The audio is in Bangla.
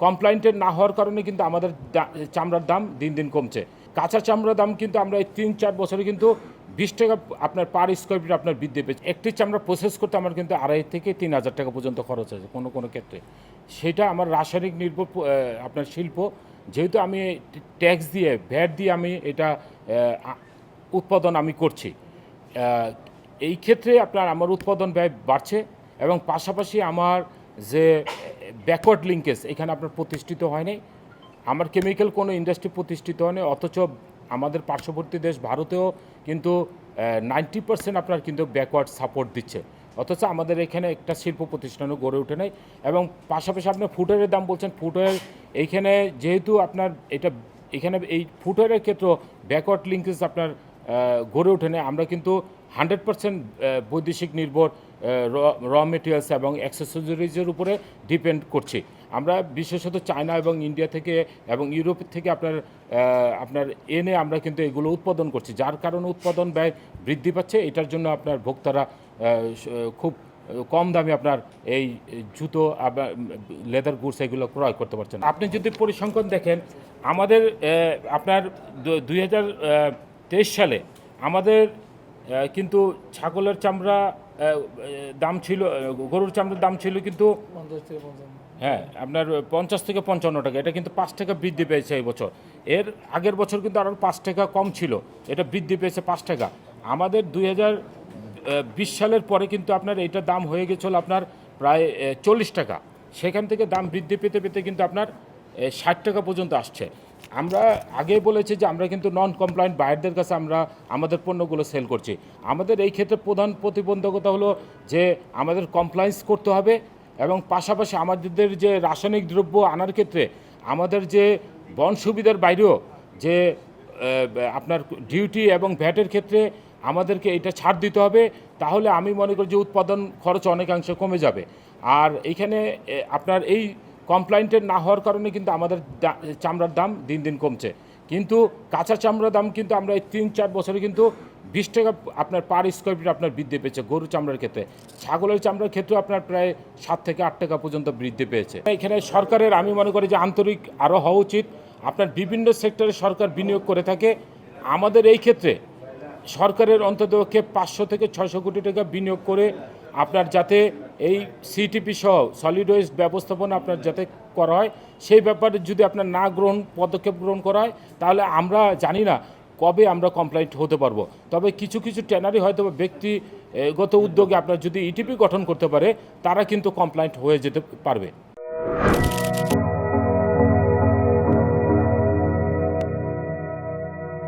কমপ্লায়েন্টের না হওয়ার কারণে কিন্তু আমাদের চামড়ার দাম দিন দিন কমছে। কাঁচা চামড়ার দাম কিন্তু আমরা এই 3-4 বছরে কিন্তু 20 টাকা আপনার পার স্কোয়ার ফিট আপনার বৃদ্ধি পেয়েছে। একটি চামড়া প্রসেস করতে আমার কিন্তু 2,500 থেকে 3,000 টাকা পর্যন্ত খরচ আছে কোনো কোনো ক্ষেত্রে। সেটা আমার রাসায়নিক নির্ভর আপনার শিল্প, যেহেতু আমি ট্যাক্স দিয়ে ভ্যাট দিয়ে আমি এটা উৎপাদন আমি করছি, এই ক্ষেত্রে আপনার আমার উৎপাদন ব্যয় বাড়ছে এবং পাশাপাশি আমার যে ব্যাকওয়ার্ড লিঙ্কেজ এখানে আপনার প্রতিষ্ঠিত হয়নি। আমার কেমিক্যাল কোনো ইন্ডাস্ট্রি প্রতিষ্ঠিত হয়নি, অথচ আমাদের পার্শ্ববর্তী দেশ ভারতেও কিন্তু 90% আপনার কিন্তু ব্যাকওয়ার্ড সাপোর্ট দিচ্ছে, অথচ আমাদের এখানে একটা শিল্প প্রতিষ্ঠানও গড়ে ওঠে নাই। এবং পাশাপাশি আপনার ফুটওয়্যারের দাম বলছেন, ফুটওয়্যার এইখানে যেহেতু আপনার এটা এখানে এই ফুটওয়্যারের ক্ষেত্রে ব্যাকওয়ার্ড লিঙ্কেজ আপনার গড়ে ওঠে নাই। আমরা কিন্তু 100% বৈদেশিক নির্ভর র মেটেরিয়ালস এবং অ্যাক্সেসরিজের উপরে ডিপেন্ড করছি। আমরা বিশেষত চায়না এবং ইন্ডিয়া থেকে এবং ইউরোপ থেকে আপনার এনে আমরা কিন্তু এগুলো উৎপাদন করছি, যার কারণে উৎপাদন ব্যয় বৃদ্ধি পাচ্ছে। এটার জন্য আপনার ভোক্তারা খুব কম দামে আপনার এই জুতো লেদার গুডস এগুলো ক্রয় করতে পারছেন। আপনি যদি পরিসংখ্যান দেখেন, আমাদের আপনার 2023 সালে আমাদের কিন্তু ছাগলের চামড়া দাম ছিল, গরুর চামড়ার দাম ছিল কিন্তু 50 থেকে 55। হ্যাঁ, আপনার 50 থেকে 55 টাকা। এটা কিন্তু 5 টাকা বৃদ্ধি পেয়েছে এই বছর। এর আগের বছর কিন্তু আরও 5 টাকা কম ছিল, এটা বৃদ্ধি পেয়েছে 5 টাকা। আমাদের 2020 সালের পরে কিন্তু আপনার এইটার দাম হয়ে গেছিল আপনার প্রায় 40 টাকা। সেখান থেকে দাম বৃদ্ধি পেতে পেতে কিন্তু আপনার 60 টাকা পর্যন্ত আসছে। আমরা আগে বলেছি যে আমরা কিন্তু নন কমপ্লায়েন্ট বায়ারদের কাছে আমরা আমাদের পণ্যগুলো সেল করছি। আমাদের এই ক্ষেত্রে প্রধান প্রতিবন্ধকতা হলো যে আমাদের কমপ্লায়েন্স করতে হবে এবং পাশাপাশি আমাদের যে রাসায়নিক দ্রব্য আনার ক্ষেত্রে আমাদের যে বন সুবিধার বাইরেও যে আপনার ডিউটি এবং ভ্যাটের ক্ষেত্রে আমাদেরকে এটা ছাড় দিতে হবে। তাহলে আমি মনে করি যে উৎপাদন খরচ অনেকাংশে কমে যাবে। আর এইখানে আপনার এই কমপ্লায়েন্টের না হওয়ার কারণে কিন্তু আমাদের চামড়ার দাম দিন দিন কমছে, কিন্তু কাঁচা চামড়ার দাম কিন্তু আমরা এই 3-4 বছরে কিন্তু 20 টাকা আপনার পার স্কোয়ার ফিট আপনার বৃদ্ধি পেয়েছে গরু চামড়ার ক্ষেত্রে। ছাগলের চামড়ার ক্ষেত্রে আপনার প্রায় 7 থেকে 8 টাকা পর্যন্ত বৃদ্ধি পেয়েছে। এখানে সরকারের আমি মনে করি যে আন্তরিক আরও হওয়া উচিত। আপনার বিভিন্ন সেক্টরে সরকার বিনিয়োগ করে থাকে, আমাদের এই ক্ষেত্রে সরকারের অন্ততপক্ষে 500 থেকে 600 কোটি টাকা বিনিয়োগ করে আপনার যাতে এই সিটিপি সহ সলিড ওয়েস্ট ব্যবস্থাপনা আপনার যাতে করা হয়, সেই ব্যাপারে যদি আপনার না পদক্ষেপ গ্রহণ করা হয়, তাহলে আমরা জানি না কবে আমরা কমপ্লায়েন্ট হতে পারবো। তবে কিছু কিছু ট্যানারি হয়তো ব্যক্তিগত উদ্যোগে আপনার যদি ইটিপি গঠন করতে পারে, তারা কিন্তু কমপ্লায়েন্ট হয়ে যেতে পারবে।